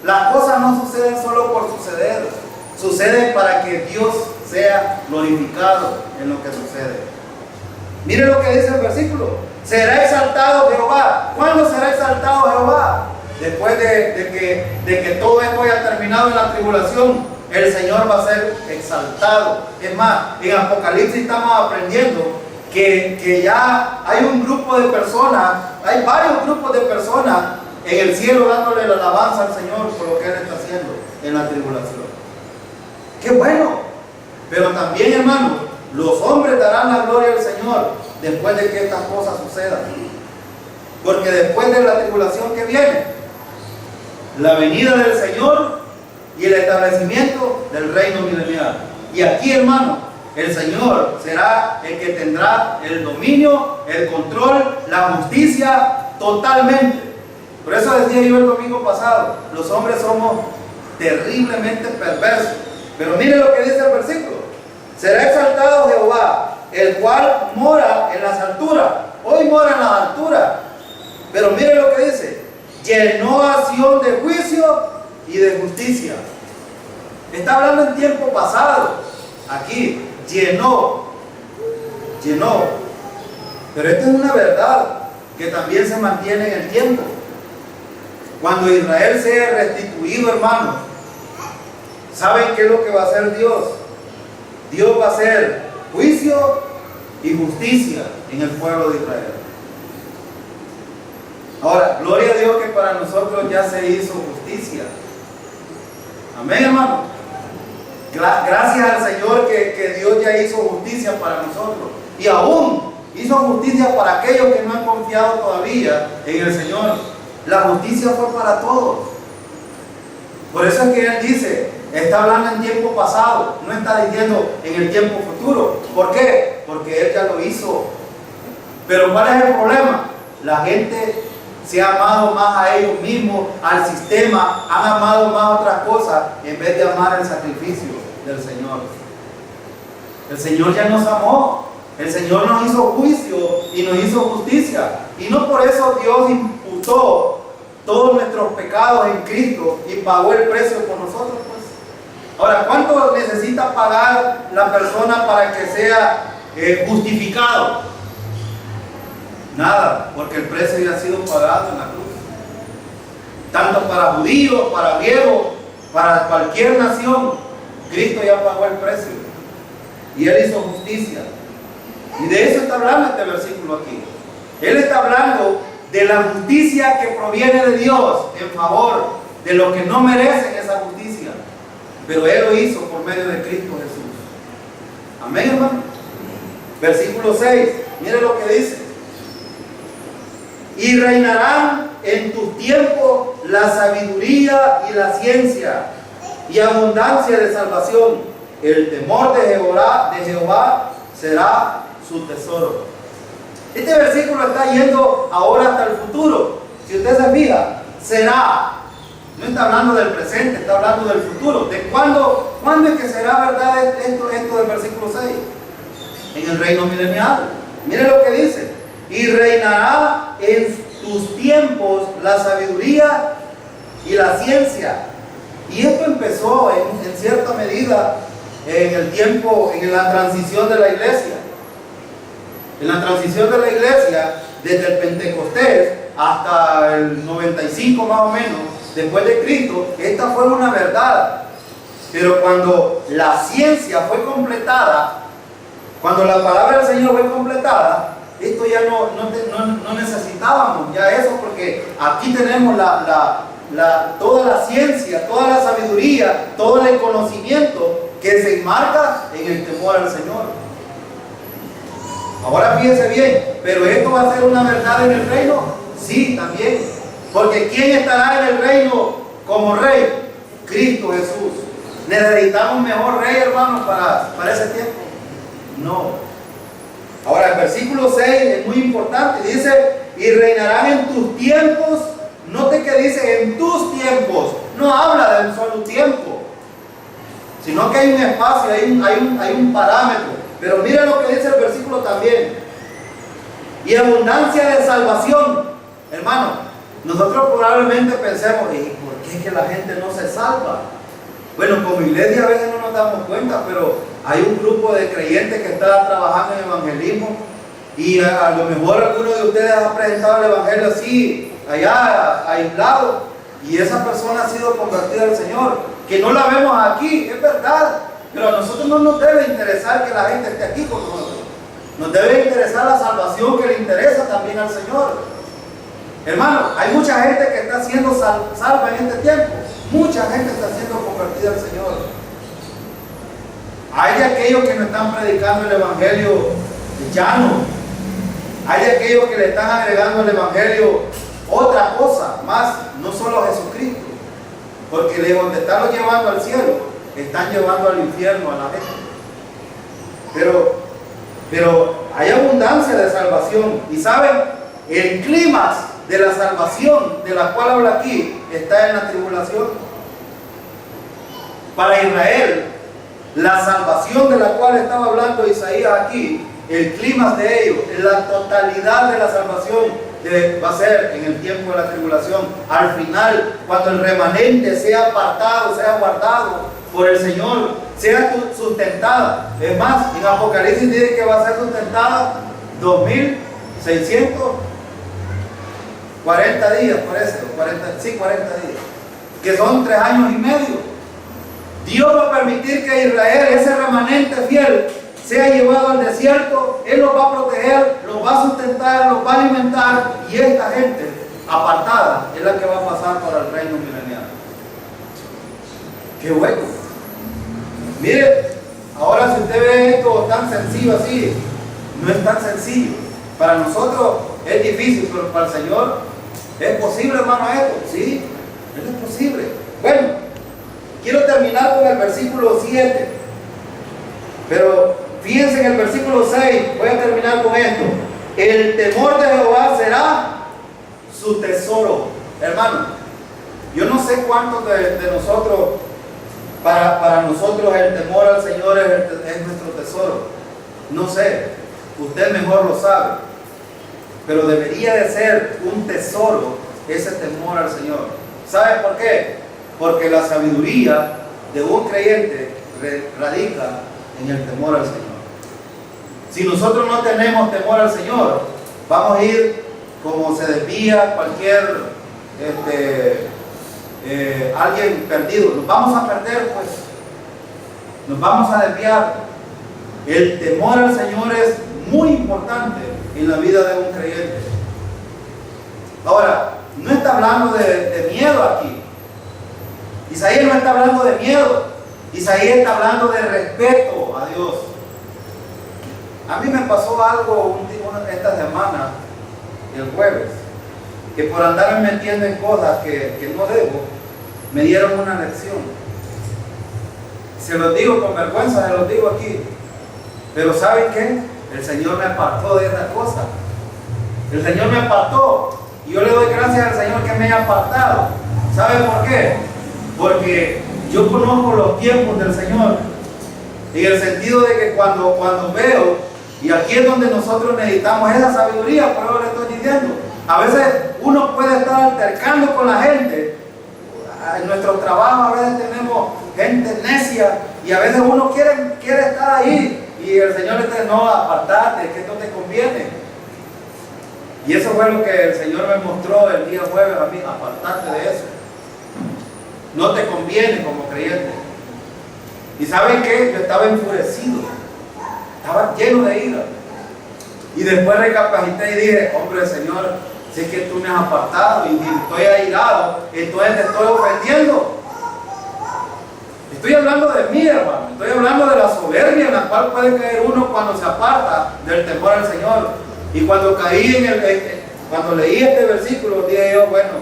Las cosas no suceden solo por suceder, suceden para que Dios sea glorificado en lo que sucede. Mire lo que dice el versículo: será exaltado Jehová. ¿Cuándo será exaltado Jehová? Después de que todo esto haya terminado en la tribulación, el Señor va a ser exaltado. Es más, en Apocalipsis estamos aprendiendo que ya hay un grupo de personas, hay varios grupos de personas en el cielo dándole la alabanza al Señor por lo que Él está haciendo en la tribulación. ¡Qué bueno! Pero también, hermano, los hombres darán la gloria al Señor después de que estas cosas sucedan. Porque después de la tribulación que viene, la venida del Señor y el establecimiento del reino milenial. Y aquí, hermano, el Señor será el que tendrá el dominio, el control, la justicia totalmente. Por eso decía yo el domingo pasado, los hombres somos terriblemente perversos. Pero mire lo que dice el versículo: será exaltado Jehová, el cual mora en las alturas. Hoy mora en las alturas. Pero mire lo que dice: llenó a Sión de juicio y de justicia. Está hablando en tiempo pasado. Aquí, llenó. Pero esta es una verdad que también se mantiene en el tiempo. Cuando Israel sea restituido, hermanos, ¿saben qué es lo que va a hacer Dios? Dios va a hacer juicio y justicia en el pueblo de Israel. Ahora, gloria a Dios que para nosotros ya se hizo justicia. Amén, hermano. Gracias al Señor que Dios ya hizo justicia para nosotros. Y aún hizo justicia para aquellos que no han confiado todavía en el Señor. La justicia fue para todos. Por eso es que Él dice, está hablando en tiempo pasado, no está diciendo en el tiempo futuro. ¿Por qué? Porque Él ya lo hizo. Pero ¿cuál es el problema? La gente se ha amado más a ellos mismos, al sistema, han amado más otras cosas en vez de amar el sacrificio del Señor. El Señor ya nos amó, el Señor nos hizo juicio y nos hizo justicia. Y no por eso Dios imputó todos nuestros pecados en Cristo y pagó el precio por nosotros, pues. Ahora, ¿cuánto necesita pagar la persona para que sea justificado? Nada, porque el precio ya ha sido pagado en la cruz. Tanto para judíos, para griegos, para cualquier nación, Cristo ya pagó el precio. Y Él hizo justicia. Y de eso está hablando este versículo aquí. Él está hablando de la justicia que proviene de Dios en favor de los que no merecen esa justicia. Pero Él lo hizo por medio de Cristo Jesús. Amén, hermano. Versículo 6. Mire lo que dice: y reinarán en tus tiempos la sabiduría y la ciencia y abundancia de salvación. El temor de Jehová será su tesoro. Este versículo está yendo ahora hasta el futuro. Si usted se fija, será. No está hablando del presente, está hablando del futuro. ¿De cuándo es que será verdad esto del versículo 6? En el reino milenial. Mire lo que dice: y reinará en tus tiempos la sabiduría y la ciencia. Y esto empezó en cierta medida en el tiempo, en la transición de la iglesia. En la transición de la iglesia, desde el Pentecostés hasta el 95 más o menos, después de Cristo, esta fue una verdad. Pero cuando la ciencia fue completada, cuando la palabra del Señor fue completada, esto ya no necesitábamos ya eso, porque aquí tenemos toda la ciencia, toda la sabiduría, todo el conocimiento que se enmarca en el temor al Señor. Ahora fíjese bien, pero esto va a ser una verdad en el reino. Sí, también, porque ¿quién estará en el reino como rey? Cristo Jesús. ¿Necesitamos un mejor rey, hermanos, para ese tiempo? No. Ahora el versículo 6 es muy importante, dice: y reinarán en tus tiempos. Note que dice en tus tiempos, no habla de un solo tiempo, sino que hay un espacio, hay un parámetro. Pero mire lo que dice el versículo también: y abundancia de salvación. Hermano, nosotros probablemente pensemos: ¿y por qué es que la gente no se salva? Bueno, como iglesia a veces no nos damos cuenta, pero hay un grupo de creyentes que está trabajando en evangelismo, y a lo mejor alguno de ustedes ha presentado el evangelio así, allá, aislado, y esa persona ha sido convertida al Señor, que no la vemos aquí, es verdad, pero a nosotros no nos debe interesar que la gente esté aquí con nosotros. Nos debe interesar la salvación que le interesa también al Señor. Hermano, hay mucha gente que está siendo salva en este tiempo. Mucha gente está siendo convertida al Señor. Hay de aquellos que no están predicando el evangelio llano. Hay de aquellos que le están agregando al evangelio otra cosa más, no solo Jesucristo. Porque de donde están llevando al cielo, están llevando al infierno a la gente. Pero hay abundancia de salvación. Y saben, el clímax de la salvación de la cual habla aquí está en la tribulación. Para Israel, la salvación de la cual estaba hablando Isaías aquí, el clímax de ello, la totalidad de la salvación va a ser en el tiempo de la tribulación. Al final, cuando el remanente sea apartado, sea guardado por el Señor, sea sustentada. Es más, en Apocalipsis dice que va a ser sustentada 2640 días, parece, 40 días, que son 3 años y medio. Dios va a permitir que Israel, ese remanente fiel, sea llevado al desierto. Él los va a proteger, los va a sustentar, los va a alimentar, y esta gente apartada es la que va a pasar para el reino milenial. ¡Qué bueno! Mire, ahora si usted ve esto tan sencillo así, no es tan sencillo. Para nosotros es difícil, pero para el Señor es posible, hermano, esto. Sí, es posible. Bueno, quiero terminar con el versículo 7. Pero fíjense en el versículo 6, voy a terminar con esto. El temor de Jehová será su tesoro. Hermano, yo no sé cuántos de nosotros, para nosotros el temor al Señor es nuestro tesoro. No sé, usted mejor lo sabe. Pero debería de ser un tesoro ese temor al Señor. ¿Sabe por qué? Porque la sabiduría de un creyente radica en el temor al Señor. Si nosotros no tenemos temor al Señor, vamos a ir como se desvía cualquier alguien perdido. Nos vamos a perder, pues. Nos vamos a desviar. El temor al Señor es muy importante en la vida de un creyente. Ahora, no está hablando de miedo aquí. Isaías no está hablando de miedo. Isaías está hablando de respeto a Dios. A mí me pasó algo esta semana, el jueves, que por andarme metiendo en cosas que no debo, me dieron una lección. Se los digo con vergüenza, se los digo aquí. Pero ¿saben qué? El Señor me apartó de esa cosa. El Señor me apartó. Y yo le doy gracias al Señor que me haya apartado. ¿Saben por qué? Porque yo conozco los tiempos del Señor. En el sentido de que cuando veo, y aquí es donde nosotros necesitamos esa sabiduría, por eso le estoy diciendo. A veces uno puede estar altercando con la gente. En nuestro trabajo a veces tenemos gente necia y a veces uno quiere estar ahí. Y el Señor le dice, no, apartate, que esto te conviene. Y eso fue lo que el Señor me mostró el día jueves a mí, apartarte de eso. No te conviene como creyente. ¿Y saben qué? Yo estaba enfurecido. Estaba lleno de ira. Y después recapacité y dije, hombre, Señor, si es que tú me has apartado y estoy airado, entonces te estoy ofendiendo. Estoy hablando de mí, hermano. Estoy hablando de la soberbia en la cual puede caer uno cuando se aparta del temor al Señor. Y cuando caí cuando leí este versículo, dije yo, bueno,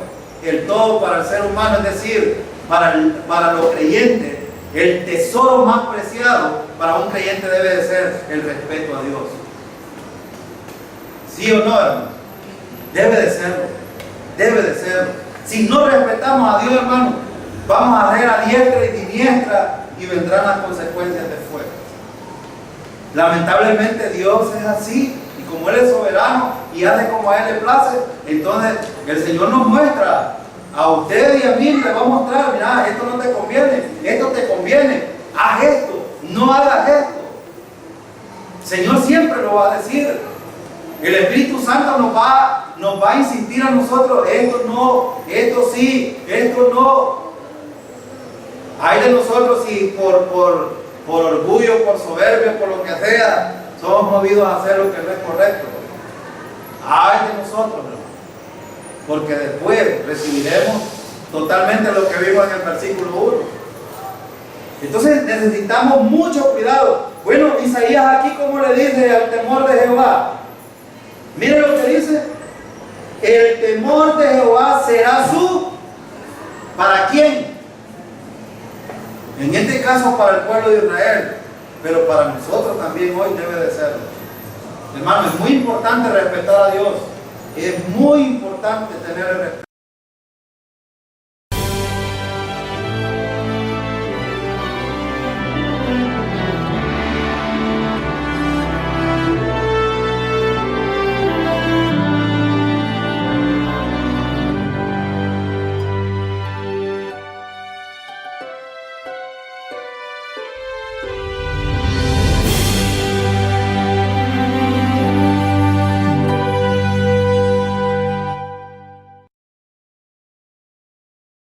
el todo para el ser humano, es decir, para los creyentes, el tesoro más preciado para un creyente debe de ser el respeto a Dios. ¿Sí o no, hermano? Debe de serlo. Debe de serlo. Si no respetamos a Dios, hermano, vamos a ver a diestra y siniestra y vendrán las consecuencias después. Lamentablemente Dios es así. Y como Él es soberano y hace como a Él le place, entonces el Señor nos muestra. A usted y a mí le va a mostrar, mira, esto no te conviene, esto te conviene, haz esto, no hagas esto. El Señor siempre lo va a decir. El Espíritu Santo nos va a insistir a nosotros, esto no, esto sí, esto no. Hay de nosotros si por orgullo, por soberbia, por lo que sea, somos movidos a hacer lo que no es correcto. Hay de nosotros, hermano. porque después recibiremos totalmente lo que vimos en el versículo 1. Entonces necesitamos mucho cuidado. Bueno, Isaías aquí, ¿cómo le dice al temor de Jehová? Mire lo que dice: el temor de Jehová será su... ¿para quién? En este caso para el pueblo de Israel, pero para nosotros también hoy debe de serlo. Hermano, es muy importante respetar a Dios. Es muy importante tener el respeto.